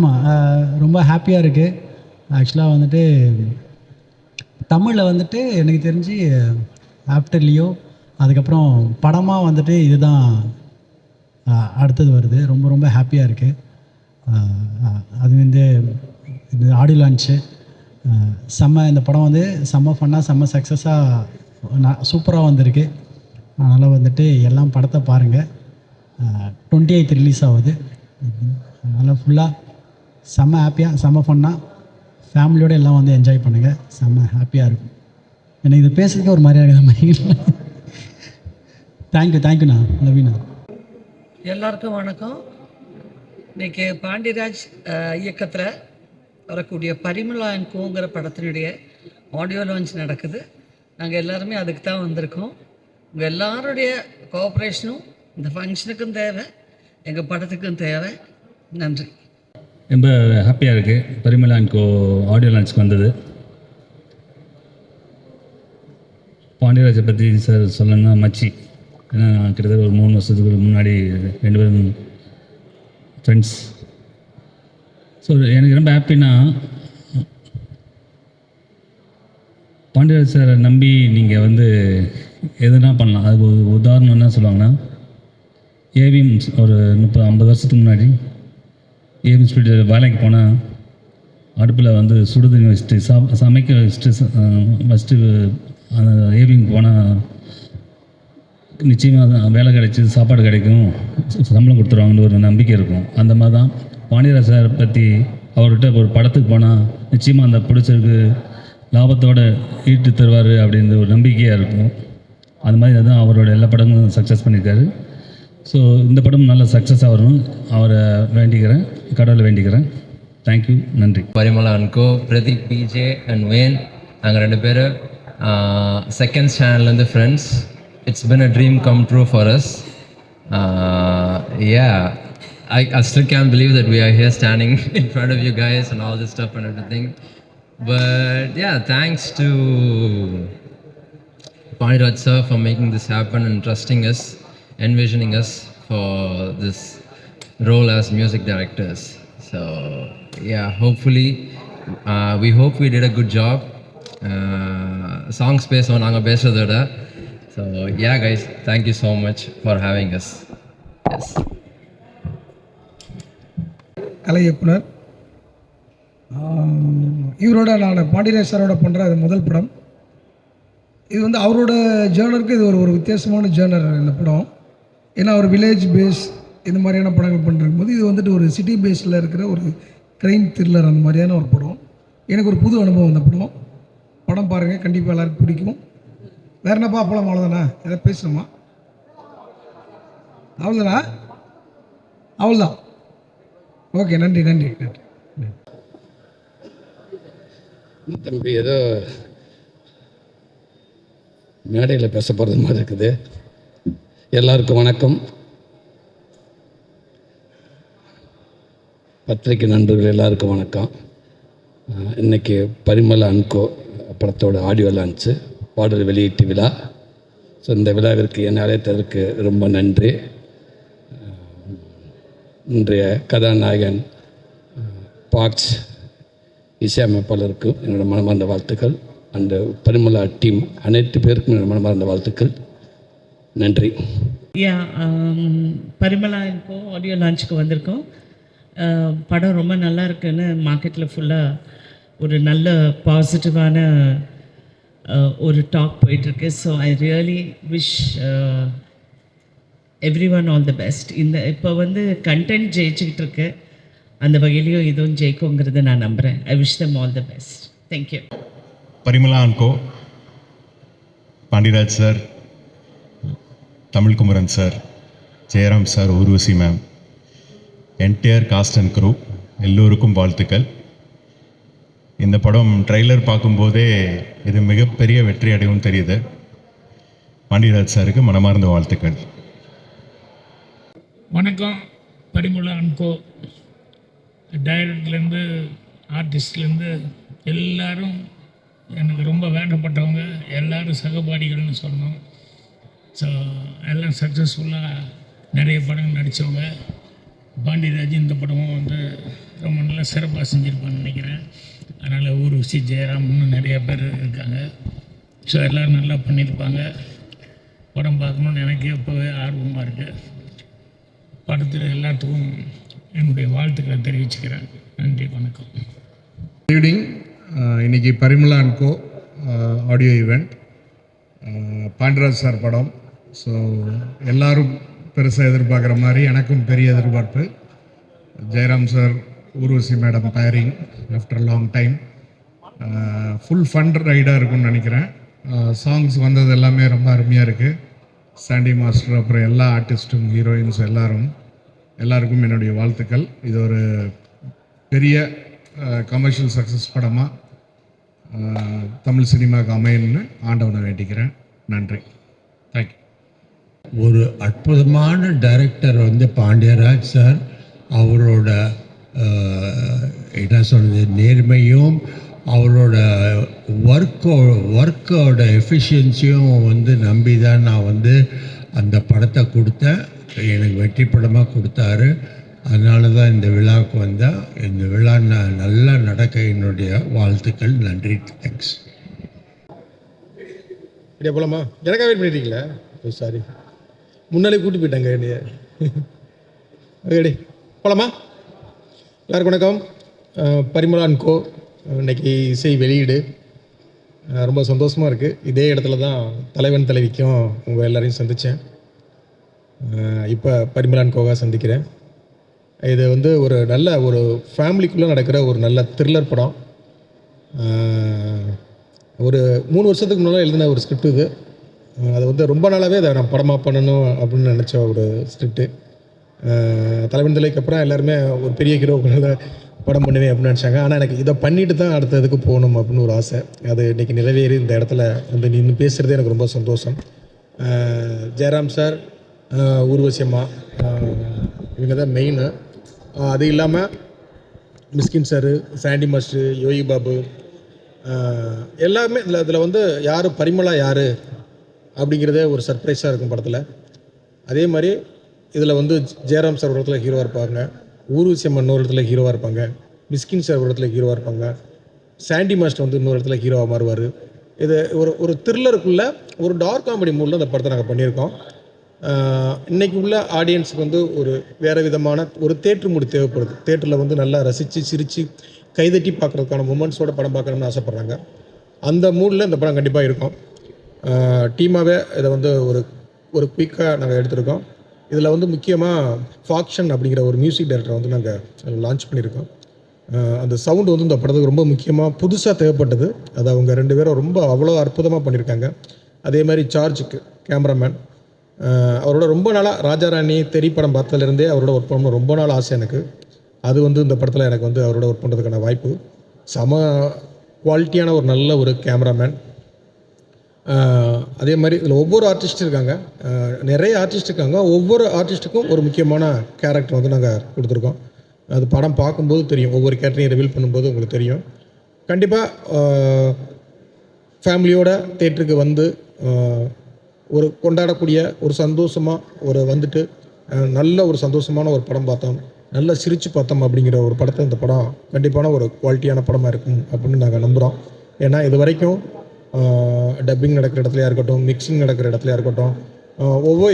ஆமாம், ரொம்ப ஹாப்பியாக இருக்குது. ஆக்சுவலாக வந்துட்டு தமிழில் வந்துட்டு எனக்கு தெரிஞ்சு ஆஃப்டர் லியோ அதுக்கப்புறம் படமாக வந்துட்டு இதுதான் அடுத்தது வருது. ரொம்ப ரொம்ப ஹாப்பியாக இருக்குது. அது வந்து இது ஆடியோ லான்ச்சு செம்ம. இந்த படம் வந்து செம்ம ஃபன்னாக செம்ம சக்ஸஸாக சூப்பராக வந்திருக்கு. அதனால் வந்துட்டு எல்லாம் படத்தை பாருங்கள். 28th ரிலீஸ் ஆகுது. அதனால் ஃபுல்லாக செம்ம ஹாப்பியாக செம்ம ஃபன்னாக ஃபேமிலியோடு எல்லாம் வந்து என்ஜாய் பண்ணுங்கள். செம்ம ஹாப்பியாக இருக்கும். எனக்கு இது பேசுறதுக்கு ஒரு மாதிரியாக இருக்குது மாதிரி. தேங்க்யூண்ணா நவீனா. எல்லாருக்கும் வணக்கம். இன்றைக்கி பாண்டியராஜ் இயக்கத்தில் வரக்கூடிய பரிமளா அண்ட் கோங்கிற படத்தினுடைய ஆடியோ லான்ச் நடக்குது. நாங்கள் எல்லாருமே அதுக்கு தான் வந்திருக்கோம். உங்கள் எல்லாருடைய கோஆப்ரேஷனும் இந்த ஃபங்க்ஷனுக்கும் தேவை, எங்கள் படத்துக்கும் தேவை. நன்றி. ரொம்ப ஹாப்பியாக இருக்குது. பரிமளா அண்ட் கோ ஆடியோ லான்ச்சுக்கு வந்தது. பாண்டியராஜை பற்றி சார் சொல்லணும்னா மச்சி, ஏன்னா கிட்டத்தட்ட ஒரு 3 வருஷத்துக்கு முன்னாடி 2 பேரும் ஃப்ரெண்ட்ஸ். ஸோ எனக்கு ரொம்ப ஹாப்பின்னா, பாண்டியராஜ் சாரை நம்பி நீங்கள் வந்து எதுனா பண்ணலாம். அதுக்கு ஒரு உதாரணம் என்ன சொல்லுவாங்கன்னா, ஏவிஎம் ஒரு 30-50 வருஷத்துக்கு முன்னாடி ஏவிஎம் ஸ்பீட் வேலைக்கு போனால் அடுப்பில் வந்து சுடுதண்ணி வச்சுட்டு சமைக்க வச்சுட்டு ஃபஸ்ட்டு அந்த ஏவிஎம் போனால் நிச்சயமாக வேலை கிடைச்சி சாப்பாடு கிடைக்கும், சம்பளம் கொடுத்துருவாங்கன்னு ஒரு நம்பிக்கை இருக்கும். அந்த மாதிரி தான் பாண்டியராஜ் சார் பற்றி அவர்கிட்ட ஒரு படத்துக்கு போனால் நிச்சயமாக அந்த பிடிச்சிருக்கு லாபத்தோடு ஈட்டு தருவார் அப்படின்ற ஒரு நம்பிக்கையாக இருக்கும். அந்த மாதிரி தான் அவரோட எல்லா படங்களும் சக்ஸஸ் பண்ணியிருக்காரு. ஸோ இந்த படம் நல்ல சக்ஸஸாக வரணும் அவரை வேண்டிக்கிறேன், கடவுளை வேண்டிக்கிறேன். தேங்க்யூ, நன்றி. Parimala and co, Pradeep, PJ and வேன், நாங்கள் 2 பேரும் செகண்ட் ஸ்டாண்டர்ட்லேருந்து friends. It's been a dream come true for us. I still can't believe that we are here standing in front of you guys and all this stuff and everything. But yeah, thanks to Pandiraj sir for making this happen and trusting us, envisioning us for this role as music directors. So yeah, hopefully we hope we did a good job. Songs பேசுவோம் நாங்கள் பேசுறதோட. So yeah guys, thank you so much for having us. Yes. கலை இயக்குனர் இவரோட நான் பாண்டியராஜ் சாரோட பண்ணுற அது முதல் படம். இது வந்து அவரோட ஜேர்னருக்கு இது ஒரு வித்தியாசமான ஜேர்னர் இந்த படம். ஏன்னா அவர் வில்லேஜ் பேஸ் இந்த மாதிரியான படங்கள் பண்ணுறக்கும் போது இது வந்துட்டு ஒரு சிட்டி பேஸில் இருக்கிற ஒரு க்ரைம் த்ரில்லர் அந்த மாதிரியான ஒரு படம். எனக்கு ஒரு புது அனுபவம் இந்த படம். படம் பாருங்கள், கண்டிப்பாக எல்லாருக்கும் பிடிக்கும். வேறு என்னப்பா அப்பலாம் அவ்வளோதானா? எதாவது பேசணுமா? அவ்வளோதானா? அவ்வளோதான். ஓகே, நன்றி நன்றி நன்றி. தம்பி ஏதோ மேடையில் பேச போகிறது மாதிரி இருக்குது. எல்லாருக்கும் வணக்கம். பத்திரிகை நண்பர்கள் எல்லாருக்கும் வணக்கம். இன்றைக்கி பரிமளா அண்ட் கோ படத்தோட ஆடியோ லான்ச்சு, பாடல் வெளியீட்டு விழா. ஸோ இந்த விழாவிற்கு என்னை அழைத்ததற்கு ரொம்ப நன்றி. இன்றைய கதாநாயகன் பாக்ஸ் இசையமைப்பாளருக்கும் என்னோடய மனமார்ந்த வாழ்த்துக்கள். அந்த பரிமளா டீம் அனைத்து பேருக்கும் என்னோடய மனமார்ந்த வாழ்த்துக்கள். நன்றி. பரிமளா இப்போ ஆடியோ லான்ச்சுக்கு வந்திருக்கோம். படம் ரொம்ப நல்லா இருக்குன்னு மார்க்கெட்டில் ஃபுல்லாக ஒரு நல்ல பாசிட்டிவான ஒரு டாக் போயிட்டுருக்கு. So I really wish every one all the best. இந்த இப்போ வந்து கண்டென்ட் ஜெயிச்சுக்கிட்டு இருக்கு, அந்த வகையிலையும் இதுவும் ஜெயிக்குங்கிறத நான் நம்புகிறேன். I wish them all the best. Thank you. Parimala and co, Pandiyaraj sir, Tamilkumaran sir, Jayaram sir, Urvashi ma'am, entire cast and crew எல்லோருக்கும் வாழ்த்துக்கள். இந்த படம் ட்ரெய்லர் பார்க்கும்போதே இது மிகப்பெரிய வெற்றி அடையும் தெரியுது. பாண்டியராஜ் சாருக்கு மனமார்ந்த வாழ்த்துக்கள். வணக்கம். பரிமளா அண்ட் கோ டைரக்டர்லேருந்து ஆர்டிஸ்ட்லேருந்து எல்லோரும் எனக்கு ரொம்ப வேண்டப்பட்டவங்க, எல்லோரும் சகபாடிகள்னு சொன்னோம். ஸோ எல்லாம் சக்ஸஸ்ஃபுல்லாக நிறைய படங்கள் நடித்தவங்க. பாண்டியராஜ் இந்த படமும் வந்து ரொம்ப நல்லா சிறப்பாக செஞ்சுருப்பான்னு நினைக்கிறேன். அதனால் ஊர்வசி, ஜெயராம், இன்னும் நிறையா பேர் இருக்காங்க. ஸோ எல்லோரும் நல்லா பண்ணியிருப்பாங்க. படம் பார்க்கணுன்னு எனக்கு எப்போவே ஆர்வமாக இருக்குது. படத்தில் எல்லாத்துக்கும் என்னுடைய வாழ்த்துக்களை தெரிவிச்சுக்கிறேன். நன்றி, வணக்கம். ஈவினிங் இன்றைக்கி Parimala and co audio event, Pandiraj sir படம். ஸோ எல்லோரும் பெருசாக எதிர்பார்க்குற மாதிரி எனக்கும் பெரிய எதிர்பார்ப்பு. Jayaram sir, Urvashi madam pairing after long time. Full fun ரைடாக இருக்கும்னு நினைக்கிறேன். சாங்ஸ் வந்தது எல்லாமே ரொம்ப அருமையாக இருக்குது. சாண்டி மாஸ்டர், அப்புறம் எல்லா ஆர்டிஸ்ட்டும், ஹீரோயின்ஸ் எல்லாருக்கும் என்னுடைய வாழ்த்துக்கள். இது ஒரு பெரிய கமர்ஷியல் சக்ஸஸ் படமாக தமிழ் சினிமாவுக்கு அமையணும்னு ஆண்டவனை வேண்டிக்கிறேன். நன்றி, தேங்க்யூ. ஒரு அற்புதமான டைரக்டர் வந்து பாண்டியராஜ் சார். அவரோட என்ன சொல்கிறது, நேர்மையும் அவரோட ஒர்க்கோட எஃபிஷியன்சியும் வந்து நம்பி தான் நான் வந்து அந்த படத்தை கொடுத்தேன். எனக்கு வெற்றி படமாக கொடுத்தாரு. அதனால தான் இந்த விழாவுக்கு வந்தால் இந்த விழா நல்லா நடக்க என்னுடைய வாழ்த்துக்கள். நன்றி, தேங்க்ஸ். இப்படியா போகலாமா? எனக்காக வெயிட் பண்ணிட்டீங்களா? சாரி, முன்னாலே கூட்டி போயிட்டாங்க என்னைய. ஓகேடி, போகலாமா? எல்லாருக்கும் வணக்கம். பரிமளா அண்ட் கோ இன்றைக்கி இசை வெளியீடு. ரொம்ப சந்தோஷமாக இருக்குது. இதே இடத்துல தான் தலைவன் தலைவிக்கும் உங்கள் எல்லோரையும் சந்தித்தேன். இப்போ பரிமளா அண்ட் கோவாக சந்திக்கிறேன். இது வந்து ஒரு நல்ல ஒரு ஃபேமிலிக்குள்ளே நடக்கிற ஒரு நல்ல த்ரில்லர் படம். ஒரு 3 வருஷத்துக்கு முன்னால் எழுதின ஒரு ஸ்கிரிப்ட் இது. அது வந்து ரொம்ப நாளாகவே அதை நான் படமாக பண்ணணும் அப்படின்னு நினச்ச ஒரு ஸ்கிரிப்டு. தலைவன் தலைக்கு அப்புறம் எல்லாருமே ஒரு பெரிய ஹீரோக்குள்ள படம் பண்ணுவேன் அப்படின்னு நினச்சாங்க. ஆனால் எனக்கு இதை பண்ணிட்டு தான் அடுத்த இதுக்கு போகணும் அப்படின்னு ஒரு ஆசை. அது இன்றைக்கி நிறைவேறி இந்த இடத்துல வந்து நின்று பேசுகிறதே எனக்கு ரொம்ப சந்தோஷம். ஜெயராம் சார், ஊர்வசி அம்மா, இவங்க தான் மெயினு. அது இல்லாமல் மிஸ்கின் சார், சாண்டி மாஸ்டர், யோகி பாபு, எல்லாமே இதில் வந்து யார் பரிமளா யார் அப்படிங்கிறதே ஒரு சர்ப்ரைஸாக இருக்கும் படத்தில். அதே மாதிரி இதில் வந்து ஜெயராம் சார் ஒரு இடத்துல ஹீரோவாக இருப்பாங்க, ஊர்வசி அம்மா இன்னொரு இடத்துல ஹீரோவாக இருப்பாங்க, மிஸ்கின் சார் ஒரு இடத்துல ஹீரோவாக இருப்பாங்க, சாண்டி மாஸ்டர் வந்து இன்னொரு இடத்துல ஹீரோவாக மாறுவார். இது ஒரு த்ரில்லருக்குள்ளே ஒரு டார்க் காமெடி மூடில் அந்த படத்தை நாங்கள் பண்ணியிருக்கோம். இன்றைக்கி உள்ள ஆடியன்ஸுக்கு வந்து ஒரு வேறு விதமான ஒரு தேட்டர் மூடி தேவைப்படுது. தேட்டரில் வந்து நல்லா ரசித்து சிரித்து கைதட்டி பார்க்குறதுக்கான மூமெண்ட்ஸோட படம் பார்க்கணும்னு ஆசைப்பட்றாங்க. அந்த மூடில் இந்த படம் கண்டிப்பாக இருக்கும். டீமாகவே இதை வந்து ஒரு குயிக்காக நாங்கள் எடுத்திருக்கோம். இதில் வந்து முக்கியமாக ஃபாக்ஷன் அப்படிங்கிற ஒரு மியூசிக் டைரக்டரை வந்து நாங்கள் லான்ச் பண்ணியிருக்கோம். அந்த சவுண்டு வந்து இந்த படத்துக்கு ரொம்ப முக்கியமாக புதுசாக தேவைப்பட்டது. அது அவங்க 2 பேரும் ரொம்ப அவ்வளோ அற்புதமாக பண்ணியிருக்காங்க. அதே மாதிரி சார்ஜுக்கு கேமராமேன், அவரோட ரொம்ப நாளாக ராஜாராணி திரைப்படம் பார்த்ததுலேருந்தே அவரோட ஒர்க் பண்ணணும் ரொம்ப நாள் ஆசை எனக்கு. அது வந்து இந்த படத்தில் எனக்கு வந்து அவரோட ஒர்க் பண்ணுறதுக்கான வாய்ப்பு. செம குவாலிட்டியான ஒரு நல்ல ஒரு கேமராமேன். அதே மாதிரி இதில் ஒவ்வொரு ஆர்டிஸ்ட்டும் இருக்காங்க, நிறைய ஆர்டிஸ்ட் இருக்காங்க. ஒவ்வொரு ஆர்டிஸ்ட்டுக்கும் ஒரு முக்கியமான கேரக்டர் வந்து நாங்கள் கொடுத்துருக்கோம். அது படம் பார்க்கும்போது தெரியும், ஒவ்வொரு கேரக்டரையும் ரிவீல் பண்ணும்போது உங்களுக்கு தெரியும். கண்டிப்பாக ஃபேமிலியோட தேட்டருக்கு வந்து ஒரு கொண்டாடக்கூடிய ஒரு சந்தோஷமாக வந்துட்டு நல்ல ஒரு சந்தோஷமான ஒரு படம் பார்த்தோம், நல்லா சிரித்து பார்த்தோம் அப்படிங்கிற ஒரு படத்தை இந்த படம் கண்டிப்பான ஒரு குவாலிட்டியான படமாக இருக்கும் அப்படின்னு நாங்கள் நம்புகிறோம். ஏன்னா இது வரைக்கும் டப்பிங் நடக்கிற இடத்துலையா இருக்கட்டும், மிக்சிங் நடக்கிற இடத்துலையா இருக்கட்டும்,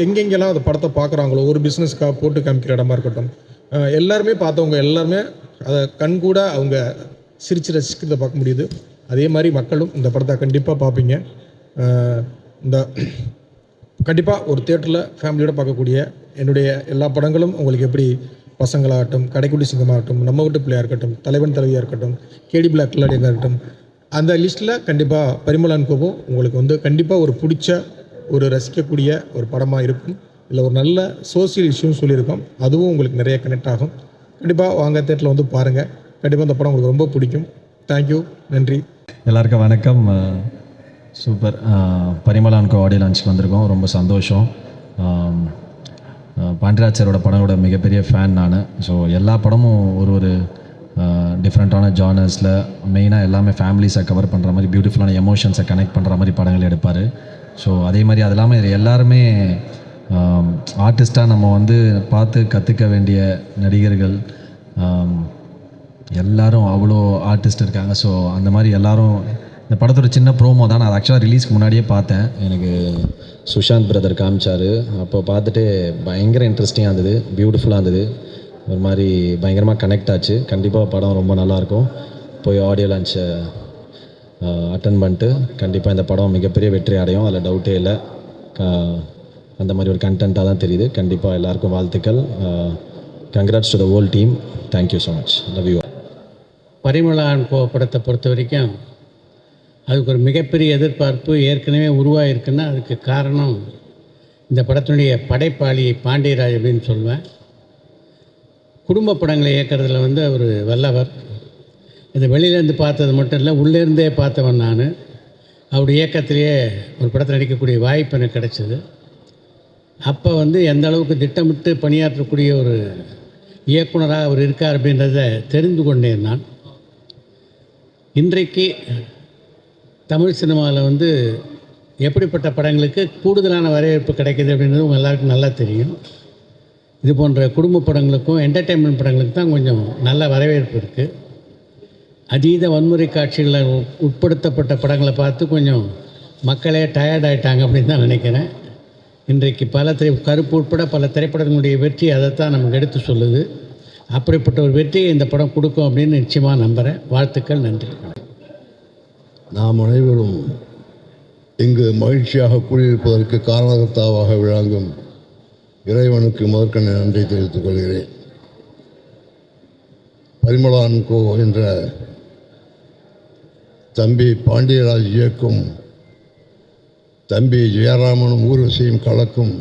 எங்கெங்கெல்லாம் அந்த படத்தை பார்க்குறாங்களோ, ஒரு பிஸ்னஸ்க்காக போட்டு காமிக்கிற இடமா இருக்கட்டும், எல்லாருமே பார்த்தவங்க எல்லாருமே அதை கண்கூட அவங்க சிரித்து ரசிக்கிறத பார்க்க முடியுது. அதே மாதிரி மக்களும் இந்த படத்தை கண்டிப்பாக பார்ப்பீங்க. இந்த கண்டிப்பாக ஒரு தேட்டரில் ஃபேமிலியோடு பார்க்கக்கூடிய என்னுடைய எல்லா படங்களும் உங்களுக்கு எப்படி பசங்களாகட்டும், கடைக்குடி சிங்கமாகட்டும், நம்ம வீட்டு பிள்ளையாக இருக்கட்டும், தலைவன் தலைவியாக இருக்கட்டும், கேடி பிளாக் கில்லாடியாக இருக்கட்டும், அந்த லிஸ்ட்டில் கண்டிப்பாக பரிமளா அண்ட் கோவும் உங்களுக்கு வந்து கண்டிப்பாக ஒரு பிடிச்ச ஒரு ரசிக்கக்கூடிய ஒரு படமாக இருக்கும். இதில் ஒரு நல்ல சோசியல் இஷ்யூன்னு சொல்லியிருக்கோம், அதுவும் உங்களுக்கு நிறைய கனெக்ட் ஆகும். கண்டிப்பாக வாங்க தேட்டரில் வந்து பாருங்கள். கண்டிப்பாக இந்த படம் உங்களுக்கு ரொம்ப பிடிக்கும். தேங்க்யூ, நன்றி. எல்லாருக்கும் வணக்கம். Super. Parimala and co audio லான்ச்சுக்கு வந்திருக்கோம், ரொம்ப சந்தோஷம். பாண்டியராஜ் சாரோட படங்களோட மிகப்பெரிய ஃபேன் நான். ஸோ எல்லா படமும் ஒரு டிஃப்ரெண்ட்டான ஜானர்ஸில் மெயினாக எல்லாமே ஃபேமிலிஸை கவர் பண்ணுற மாதிரி பியூட்டிஃபுல்லான எமோஷன்ஸை கனெக்ட் பண்ணுற மாதிரி படங்கள் எடுப்பார். ஸோ அதே மாதிரி அது இல்லாமல் எல்லாருமே ஆர்டிஸ்ட்டாக நம்ம வந்து பார்த்து கற்றுக்க வேண்டிய நடிகர்கள் எல்லாரும் அவ்வளோ ஆர்டிஸ்ட் இருக்காங்க. ஸோ அந்த மாதிரி எல்லாரும் இந்த படத்தோட சின்ன ப்ரோமோ தான். நான் ஆக்சுவலாக ரிலீஸ்க்கு முன்னாடியே பார்த்தேன். எனக்கு சுஷாந்த் பிரதர் காமிச்சார். அப்போ பார்த்துட்டு பயங்கர இன்ட்ரெஸ்டிங்காக இருந்தது, பியூட்டிஃபுல்லாக இருந்தது, ஒரு மாதிரி பயங்கரமாக கனெக்ட் ஆச்சு. கண்டிப்பாக படம் ரொம்ப நல்லாயிருக்கும். போய் ஆடியோ லான்ச்சை அட்டன் பண்ணிட்டு கண்டிப்பாக இந்த படம் மிகப்பெரிய வெற்றி அடையும், அதில் டவுட்டே இல்லை. அந்த மாதிரி ஒரு கண்டென்ட்டாக தான் தெரியுது. கண்டிப்பாக எல்லாருக்கும் வாழ்த்துக்கள். Congrats to the whole team. Thank you so much. Love you. Parimala and co படத்தை பொறுத்த வரைக்கும் அதுக்கு ஒரு மிகப்பெரிய எதிர்பார்ப்பு ஏற்கனவே உருவாகிருக்குன்னா அதுக்கு காரணம் இந்த படத்தினுடைய படைப்பாளி பாண்டியராஜ் அப்படின்னு சொல்லுவேன். குடும்ப படங்களை இயக்கிறதுல வந்து அவர் வல்லவர். இது வெளியிலேருந்து பார்த்தது மட்டும் இல்லை, உள்ளேருந்தே பார்த்தவன் நான். அவருடைய இயக்கத்திலேயே ஒரு படத்தில் நடிக்கக்கூடிய வாய்ப்பு எனக்கு கிடைச்சிது. அப்போ வந்து எந்த அளவுக்கு திட்டமிட்டு பணியாற்றக்கூடிய ஒரு இயக்குனராக அவர் இருக்கார் அப்படின்றத தெரிந்து கொண்டேன் நான். இன்றைக்கு தமிழ் சினிமாவில் வந்து எப்படிப்பட்ட படங்களுக்கு கூடுதலான வரவேற்பு கிடைக்கிது அப்படின்றது உங்கள் எல்லாருக்கும் நல்லா தெரியும். இது போன்ற குடும்ப படங்களுக்கும் என்டர்டெயின்மெண்ட் படங்களுக்கு தான் கொஞ்சம் நல்ல வரவேற்பு இருக்குது. அதீத வன்முறை காட்சிகளை உட்படுத்தப்பட்ட படங்களை பார்த்து கொஞ்சம் மக்களே டயர்ட் ஆகிட்டாங்க அப்படின்னு தான் நினைக்கிறேன். இன்றைக்கு பல கருப்பு உட்பட பல திரைப்படங்களுடைய வெற்றி அதைத்தான் நமக்கு எடுத்து சொல்லுது. அப்படிப்பட்ட ஒரு வெற்றியை இந்த படம் கொடுக்கும் அப்படின்னு நிச்சயமாக நம்புகிறேன். வாழ்த்துக்கள், நன்றி. நாம் அனைவரும் இங்கு மகிழ்ச்சியாக கூடியிருப்பதற்கு காரணகர்த்தாவாக விளங்கும் இறைவனுக்கு முதற்கண் நன்றி தெரிவித்துக் கொள்கிறேன். பரிமளா அண்ட் கோ என்ற தம்பி பாண்டியராஜ் இயக்கும், தம்பி ஜெயராமனும் ஊர்வசியும் கலக்கும்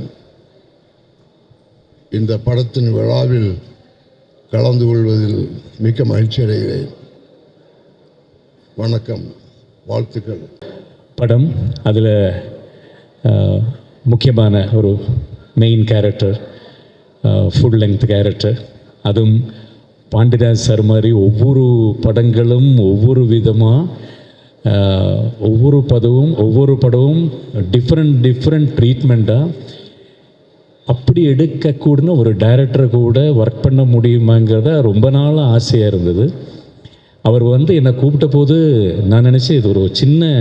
இந்த படத்தின் விழாவில் கலந்து கொள்வதில் மிக்க மகிழ்ச்சி அடைகிறேன். வணக்கம், வாழ்த்துக்கள். படம் அதில் முக்கியமான ஒரு main character, full length character. அதுவும் பாண்டியராஜ் சார் மாதிரி ஒவ்வொரு படங்களும் ஒவ்வொரு விதமாக ஒவ்வொரு படமும் டிஃப்ரெண்ட் ட்ரீட்மெண்ட்டாக அப்படி எடுக்கக்கூடன்னு ஒரு டைரக்டரை கூட ஒர்க் பண்ண முடியுமாங்கிறத ரொம்ப நாள் ஆசையாக இருந்தது. அவர் வந்து என்னை கூப்பிட்ட போது நான் நினச்சேன் இது ஒரு சின்ன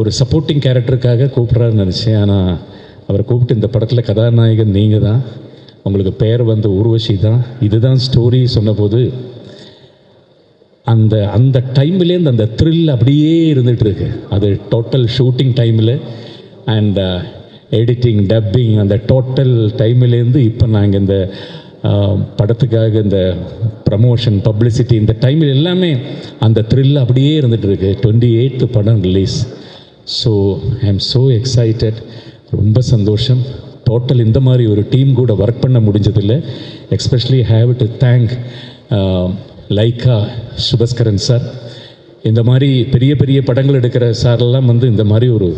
ஒரு சப்போர்ட்டிங் கேரக்டருக்காக கூப்பிட்றாருன்னு நினச்சேன். ஆனால் அவரை கூப்பிட்டு இந்த படத்தில் கதாநாயகன் நீங்கள் தான், உங்களுக்கு பெயர் வந்து ஊர்வசி தான், இதுதான் ஸ்டோரி சொன்னபோது அந்த டைம்லேருந்து அந்த த்ரில் அப்படியே இருந்துகிட்ருக்கு. அது டோட்டல் ஷூட்டிங் டைமில் அண்ட் எடிட்டிங், டப்பிங், அந்த டோட்டல் டைம்லேருந்து இப்போ நாங்கள் இந்த படத்துக்காக இந்த ப்ரமோஷன், பப்ளிசிட்டி, இந்த டைமில் எல்லாமே அந்த த்ரில் அப்படியே இருந்துகிட்ருக்கு. 28th படம் release. So I am so excited. ரொம்ப சந்தோஷம். டோட்டல் இந்த மாதிரி ஒரு டீம் கூட ஒர்க் பண்ண முடிஞ்சதில்லை. Especially have to thank Lyca Subaskaran sir. இந்த மாதிரி பெரிய பெரிய படங்கள் எடுக்கிற சாரெல்லாம் வந்து இந்த மாதிரி ஒரு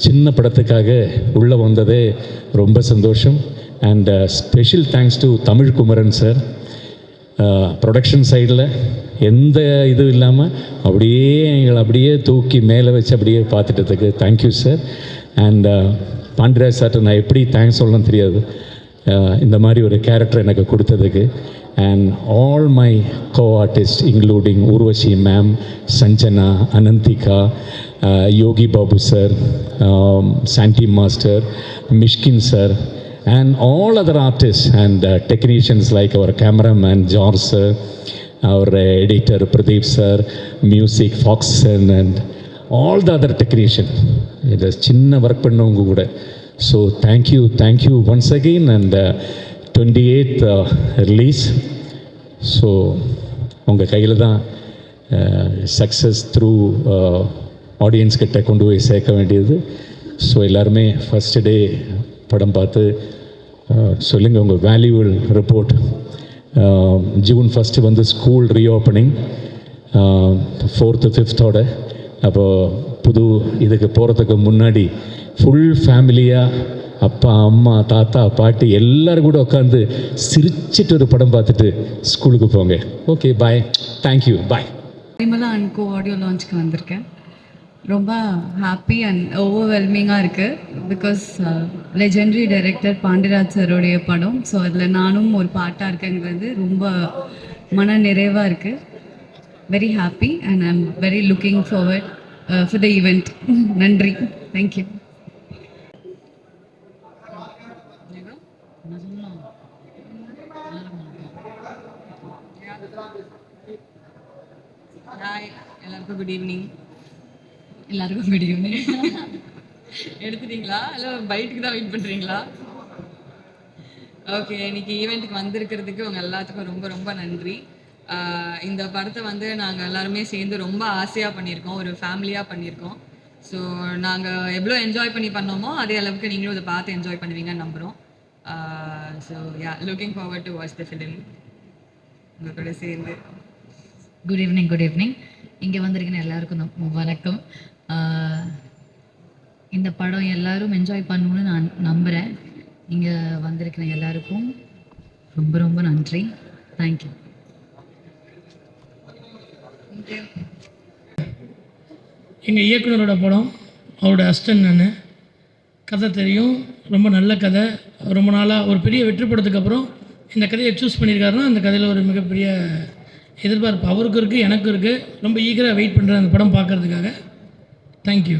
சின்ன படத்துக்காக உள்ளே வந்ததே ரொம்ப சந்தோஷம். And special thanks to Tamil Kumaran sir. Production சைடில் எந்த இதுவும் இல்லாமல் அப்படியே எங்களை அப்படியே தூக்கி மேலே வச்சு அப்படியே பார்த்துட்டதுக்கு தேங்க்யூ சார். அண்ட் பாண்டியராஜ் சார்ட்ட நான் எப்படி தேங்க்ஸ் சொல்லணும்னு தெரியாது, இந்த மாதிரி ஒரு கேரக்டர் எனக்கு கொடுத்ததுக்கு. And all my co-artists including Urvashi ma'am, Sanjana, Ananthika, Yogi Babu sir, Sandy master, Mysskin sir, and all other artists and technicians like our cameraman George sir, our editor Pradeep sir, music Fox and all the other technicians. It is chinna work pannavanga kuda. So thank you once again. And 28th release. So unga kaiyila dhaan success through audience kitta kondu poi சேர்க்க வேண்டியது. So எல்லாருமே first day படம் பார்த்து சொல்லுங்கள் உங்கள் valuable report. June 1 வந்து school reopening, 4th 5th. அப்போது புது இதுக்கு போகிறதுக்கு முன்னாடி ஃபுல் ஃபேமிலியாக அப்பா, அம்மா, தாத்தா, பாட்டி எல்லோரும் கூட உட்காந்து சிரிச்சிட்டு ஒரு படம் பார்த்துட்டு ஸ்கூலுக்கு போங்க. Okay, bye, thank you, bye. Parimala and co audio லான்ச்சுக்கு வந்திருக்கேன். ரொம்ப ஹாப்பி அண்ட் ஓவர்வெல்மிங்காக இருக்குது. பிகாஸ் லெஜெண்டரி டைரக்டர் பாண்டியராஜ் சாரோடைய படம். ஸோ அதில் நானும் ஒரு பாட்டாக இருக்கேங்கிறது ரொம்ப மன நிறைவாக இருக்குது. Very happy and I am very looking forward for the event. நன்றி, தேங்க்யூ. ஹாய், எல்லாருக்கும் குட் ஈவினிங். எல்லாருக்கும் குட் ஈவினிங். எடுத்துட்டீங்களா இல்லை பைட்டுக்கு தான் வெயிட் பண்ணுறீங்களா? ஓகே, இன்னைக்கு ஈவெண்ட்டுக்கு வந்திருக்கிறதுக்கு உங்கள் எல்லாத்துக்கும் ரொம்ப ரொம்ப நன்றி. இந்த படத்தை வந்து நாங்கள் எல்லாருமே சேர்ந்து ரொம்ப ஆசையாக பண்ணியிருக்கோம், ஒரு ஃபேமிலியாக பண்ணியிருக்கோம். ஸோ நாங்கள் எவ்வளோ என்ஜாய் பண்ணி பண்ணோமோ அதே அளவுக்கு நீங்களும் இதை பார்த்து என்ஜாய் பண்ணுவீங்கன்னு நம்புகிறோம். So yeah, looking forward to watch the film உங்கள் கூட சேர்ந்து. Good evening. Good evening. இங்கே வந்திருக்கிற எல்லாருக்கும் வணக்கம். இந்த படம் எல்லாரும் என்ஜாய் பண்ணணும்னு நான் நம்புகிறேன். இங்கே வந்திருக்கிற எல்லாருக்கும் ரொம்ப ரொம்ப நன்றி. தேங்க்யூ. எங்கள் இயக்குனரோட படம், அவரோட அசிஸ்டன்ட் நான். கதை தெரியும், ரொம்ப நல்ல கதை. ரொம்ப நாளாக ஒரு பெரிய வெற்றி படத்துக்கு அப்புறம் இந்த கதையை சூஸ் பண்ணியிருக்காருன்னா அந்த கதையில் ஒரு மிகப்பெரிய எதிர்பார்ப்பு அவருக்கும் இருக்குது, எனக்கும் இருக்குது. ரொம்ப ஈகராக வெயிட் பண்ணுறேன் அந்த படம் பார்க்குறதுக்காக. தேங்க்யூ.